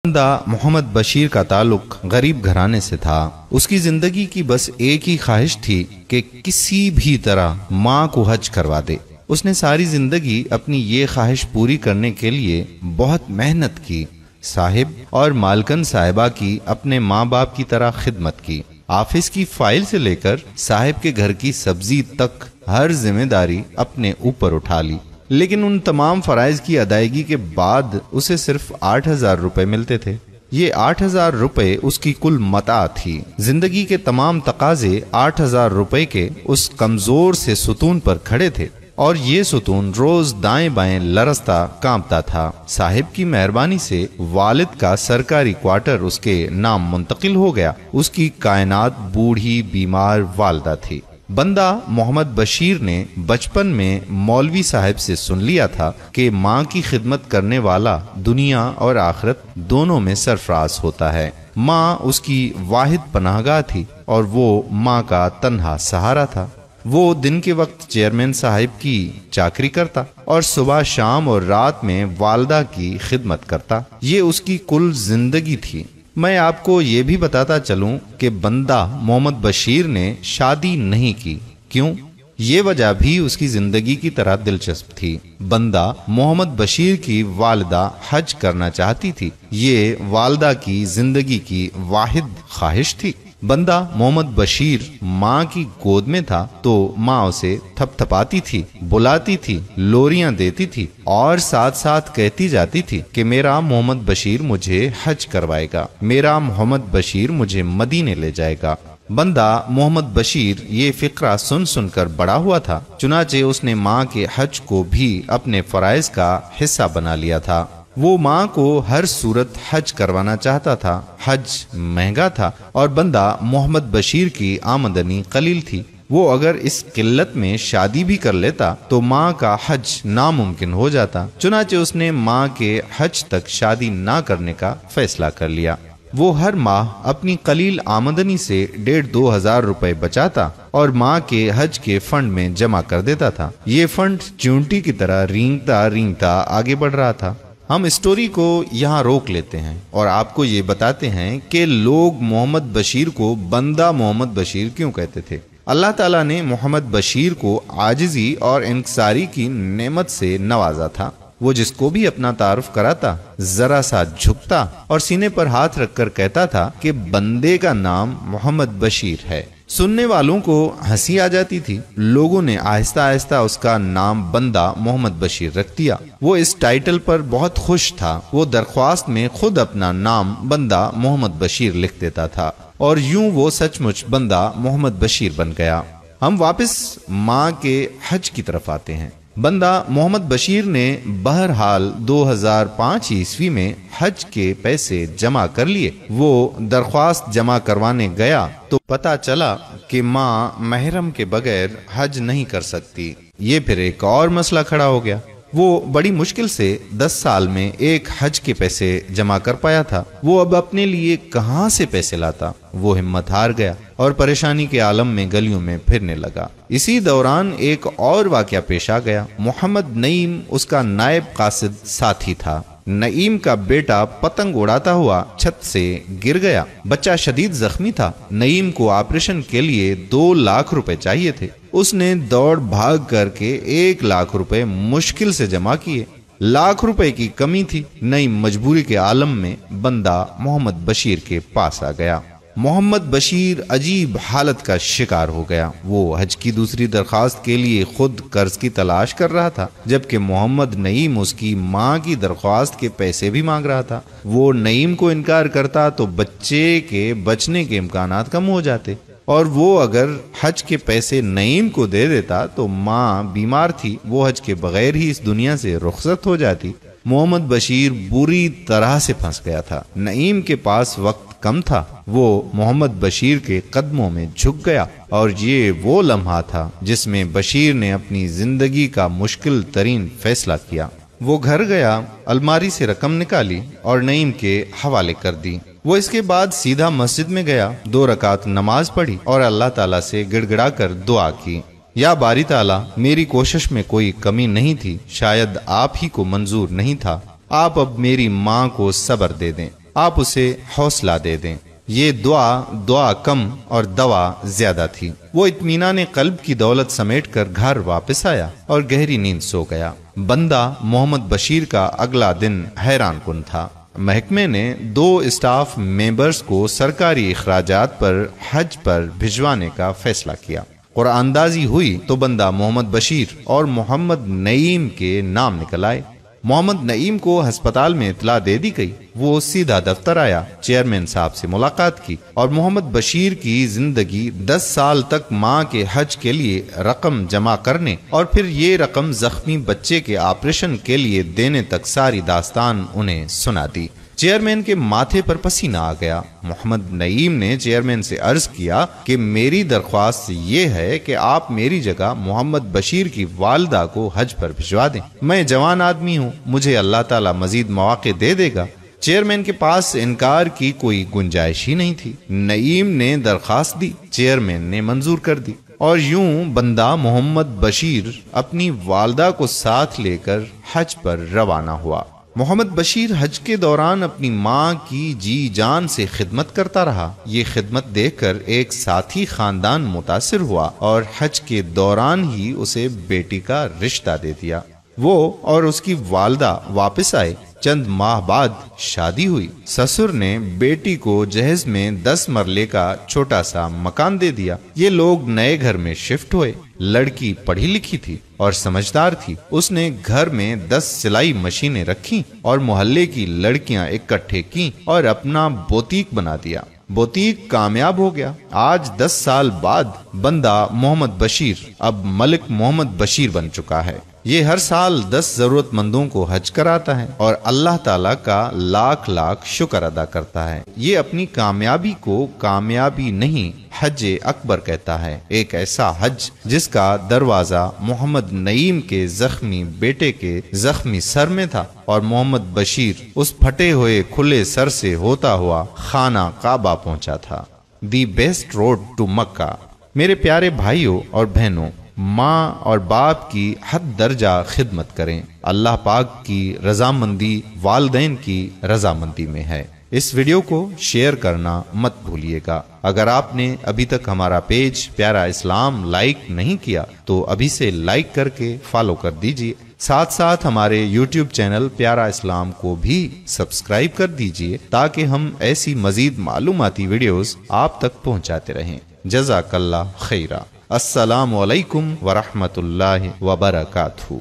بندہ محمد بشیر کا تعلق غریب گھرانے سے تھا۔ اس کی زندگی کی بس ایک ہی خواہش تھی کہ کسی بھی طرح ماں کو حج کروا دے۔ اس نے ساری زندگی اپنی یہ خواہش پوری کرنے کے لیے بہت محنت کی۔ صاحب اور مالکن صاحبہ کی اپنے ماں باپ کی طرح خدمت کی۔ آفس کی فائل سے لے کر صاحب کے گھر کی سبزی تک ہر ذمہ داری اپنے اوپر اٹھا لی، لیکن ان تمام فرائض کی ادائیگی کے بعد اسے صرف 8,000 روپے ملتے تھے۔ یہ 8,000 روپے اس کی کل متاع تھی۔ زندگی کے تمام تقاضے 8,000 روپے کے اس کمزور سے ستون پر کھڑے تھے، اور یہ ستون روز دائیں بائیں لرزتا کانپتا تھا۔ صاحب کی مہربانی سے والد کا سرکاری کوارٹر اس کے نام منتقل ہو گیا۔ اس کی کائنات بوڑھی بیمار والدہ تھی۔ بندہ محمد بشیر نے بچپن میں مولوی صاحب سے سن لیا تھا کہ ماں کی خدمت کرنے والا دنیا اور آخرت دونوں میں سرفراز ہوتا ہے۔ ماں اس کی واحد پناہ گاہ تھی اور وہ ماں کا تنہا سہارا تھا۔ وہ دن کے وقت چیئرمین صاحب کی چاکری کرتا اور صبح شام اور رات میں والدہ کی خدمت کرتا۔ یہ اس کی کل زندگی تھی۔ میں آپ کو یہ بھی بتاتا چلوں کہ بندہ محمد بشیر نے شادی نہیں کی۔ کیوں؟ یہ وجہ بھی اس کی زندگی کی طرح دلچسپ تھی۔ بندہ محمد بشیر کی والدہ حج کرنا چاہتی تھی۔ یہ والدہ کی زندگی کی واحد خواہش تھی۔ بندہ محمد بشیر ماں کی گود میں تھا تو ماں اسے تھپ تھپاتی تھی، بلاتی تھی، لوریاں دیتی تھی اور ساتھ ساتھ کہتی جاتی تھی کہ میرا محمد بشیر مجھے حج کروائے گا، میرا محمد بشیر مجھے مدینے لے جائے گا۔ بندہ محمد بشیر یہ فقرہ سن سن کر بڑا ہوا تھا، چنانچہ اس نے ماں کے حج کو بھی اپنے فرائض کا حصہ بنا لیا تھا۔ وہ ماں کو ہر صورت حج کروانا چاہتا تھا۔ حج مہنگا تھا اور بندہ محمد بشیر کی آمدنی قلیل تھی۔ وہ اگر اس قلت میں شادی بھی کر لیتا تو ماں کا حج ناممکن ہو جاتا، چنانچہ اس نے ماں کے حج تک شادی نہ کرنے کا فیصلہ کر لیا۔ وہ ہر ماہ اپنی قلیل آمدنی سے 1,500-2,000 روپے بچاتا اور ماں کے حج کے فنڈ میں جمع کر دیتا تھا۔ یہ فنڈ چونٹی کی طرح رینگتا رینگتا آگے بڑھ رہا تھا۔ ہم اسٹوری کو یہاں روک لیتے ہیں اور آپ کو یہ بتاتے ہیں کہ لوگ محمد بشیر کو بندہ محمد بشیر کیوں کہتے تھے۔ اللہ تعالیٰ نے محمد بشیر کو عاجزی اور انکساری کی نعمت سے نوازا تھا۔ وہ جس کو بھی اپنا تعارف کراتا ذرا سا جھکتا اور سینے پر ہاتھ رکھ کر کہتا تھا کہ بندے کا نام محمد بشیر ہے۔ سننے والوں کو ہنسی آ جاتی تھی۔ لوگوں نے آہستہ آہستہ اس کا نام بندہ محمد بشیر رکھ دیا۔ وہ اس ٹائٹل پر بہت خوش تھا۔ وہ درخواست میں خود اپنا نام بندہ محمد بشیر لکھ دیتا تھا اور یوں وہ سچ مچ بندہ محمد بشیر بن گیا۔ ہم واپس ماں کے حج کی طرف آتے ہیں۔ بندہ محمد بشیر نے بہرحال 2005 عیسوی میں حج کے پیسے جمع کر لیے۔ وہ درخواست جمع کروانے گیا تو پتہ چلا کہ ماں محرم کے بغیر حج نہیں کر سکتی۔ یہ پھر ایک اور مسئلہ کھڑا ہو گیا۔ وہ بڑی مشکل سے 10 سال میں ایک حج کے پیسے جمع کر پایا تھا۔ وہ اب اپنے لیے کہاں سے پیسے لاتا؟ وہ ہمت ہار گیا اور پریشانی کے عالم میں گلیوں میں پھرنے لگا۔ اسی دوران ایک اور واقعہ پیش آ گیا۔ محمد نعیم اس کا نائب قاصد ساتھی تھا۔ نعیم کا بیٹا پتنگ اڑاتا ہوا چھت سے گر گیا۔ بچہ شدید زخمی تھا۔ نعیم کو آپریشن کے لیے 2 لاکھ روپے چاہیے تھے۔ اس نے دوڑ بھاگ کر کے 1 لاکھ روپے مشکل سے جمع کیے۔ لاکھ روپے کی کمی تھی۔ نعیم مجبوری کے عالم میں بندہ محمد بشیر کے پاس آ گیا۔ محمد بشیر عجیب حالت کا شکار ہو گیا۔ وہ حج کی دوسری درخواست کے لیے خود قرض کی تلاش کر رہا تھا، جبکہ محمد نعیم اس کی ماں کی درخواست کے پیسے بھی مانگ رہا تھا۔ وہ نعیم کو انکار کرتا تو بچے کے بچنے کے امکانات کم ہو جاتے، اور وہ اگر حج کے پیسے نعیم کو دے دیتا تو ماں بیمار تھی، وہ حج کے بغیر ہی اس دنیا سے رخصت ہو جاتی۔ محمد بشیر بری طرح سے پھنس گیا تھا۔ نعیم کے پاس وقت کم تھا۔ وہ محمد بشیر کے قدموں میں جھک گیا، اور یہ وہ لمحہ تھا جس میں بشیر نے اپنی زندگی کا مشکل ترین فیصلہ کیا۔ وہ گھر گیا، الماری سے رقم نکالی اور نعیم کے حوالے کر دی۔ وہ اس کے بعد سیدھا مسجد میں گیا، 2 رکعت نماز پڑھی اور اللہ تعالیٰ سے گڑ گڑا کر دعا کی، یا باری تعالیٰ، میری کوشش میں کوئی کمی نہیں تھی، شاید آپ ہی کو منظور نہیں تھا، آپ اب میری ماں کو صبر دے دیں۔ آپ اسے حوصلہ دے دیں۔ یہ دعا کم اور دوا زیادہ تھی۔ وہ اطمینان قلب کی دولت سمیٹ کر گھر واپس آیا اور گہری نیند سو گیا۔ بندہ محمد بشیر کا اگلا دن حیران کن تھا۔ محکمے نے 2 اسٹاف ممبرز کو سرکاری اخراجات پر حج پر بھجوانے کا فیصلہ کیا۔ قرآن اندازی ہوئی تو بندہ محمد بشیر اور محمد نعیم کے نام نکل آئے۔ محمد نعیم کو ہسپتال میں اطلاع دے دی گئی۔ وہ سیدھا دفتر آیا، چیئرمین صاحب سے ملاقات کی اور محمد بشیر کی زندگی 10 سال تک ماں کے حج کے لیے رقم جمع کرنے اور پھر یہ رقم زخمی بچے کے آپریشن کے لیے دینے تک ساری داستان انہیں سنا دی۔ چیئرمین کے ماتھے پر پسینہ آ گیا۔ محمد نعیم نے چیئرمین سے عرض کیا کہ میری درخواست یہ ہے کہ آپ میری جگہ محمد بشیر کی والدہ کو حج پر بھجوا دیں۔ میں جوان آدمی ہوں، مجھے اللہ تعالیٰ مزید مواقع دے دے گا۔ چیئرمین کے پاس انکار کی کوئی گنجائش ہی نہیں تھی۔ نعیم نے درخواست دی، چیئرمین نے منظور کر دی، اور یوں بندہ محمد بشیر اپنی والدہ کو ساتھ لے کر حج پر روانہ ہوا۔ محمد بشیر حج کے دوران اپنی ماں کی جی جان سے خدمت کرتا رہا۔ یہ خدمت دیکھ کر ایک ساتھی خاندان متاثر ہوا اور حج کے دوران ہی اسے بیٹی کا رشتہ دے دیا۔ وہ اور اس کی والدہ واپس آئے۔ چند ماہ بعد شادی ہوئی۔ سسر نے بیٹی کو جہیز میں 10 مرلے کا چھوٹا سا مکان دے دیا۔ یہ لوگ نئے گھر میں شفٹ ہوئے۔ لڑکی پڑھی لکھی تھی اور سمجھدار تھی۔ اس نے گھر میں 10 سلائی مشینیں رکھی اور محلے کی لڑکیاں اکٹھے کی اور اپنا بوتیک بنا دیا۔ بوتیک کامیاب ہو گیا۔ آج 10 سال بعد بندہ محمد بشیر اب ملک محمد بشیر بن چکا ہے۔ یہ ہر سال 10 ضرورت مندوں کو حج کراتا ہے اور اللہ تعالیٰ کا لاکھ لاکھ شکر ادا کرتا ہے۔ یہ اپنی کامیابی کو کامیابی نہیں، حج اکبر کہتا ہے۔ ایک ایسا حج جس کا دروازہ محمد نعیم کے زخمی بیٹے کے زخمی سر میں تھا اور محمد بشیر اس پھٹے ہوئے کھلے سر سے ہوتا ہوا خانہ کعبہ پہنچا تھا۔ دی بیسٹ روڈ ٹو مکہ۔ میرے پیارے بھائیوں اور بہنوں، ماں اور باپ کی حد درجہ خدمت کریں۔ اللہ پاک کی رضامندی والدین کی رضامندی میں ہے۔ اس ویڈیو کو شیئر کرنا مت بھولیے گا۔ اگر آپ نے ابھی تک ہمارا پیج پیارا اسلام لائک نہیں کیا تو ابھی سے لائک کر کے فالو کر دیجیے۔ ساتھ ساتھ ہمارے یوٹیوب چینل پیارا اسلام کو بھی سبسکرائب کر دیجیے تاکہ ہم ایسی مزید معلوماتی ویڈیوز آپ تک پہنچاتے رہیں۔ جزاک اللہ خیرہ۔ السلام علیکم ورحمۃ اللہ وبرکاتہ۔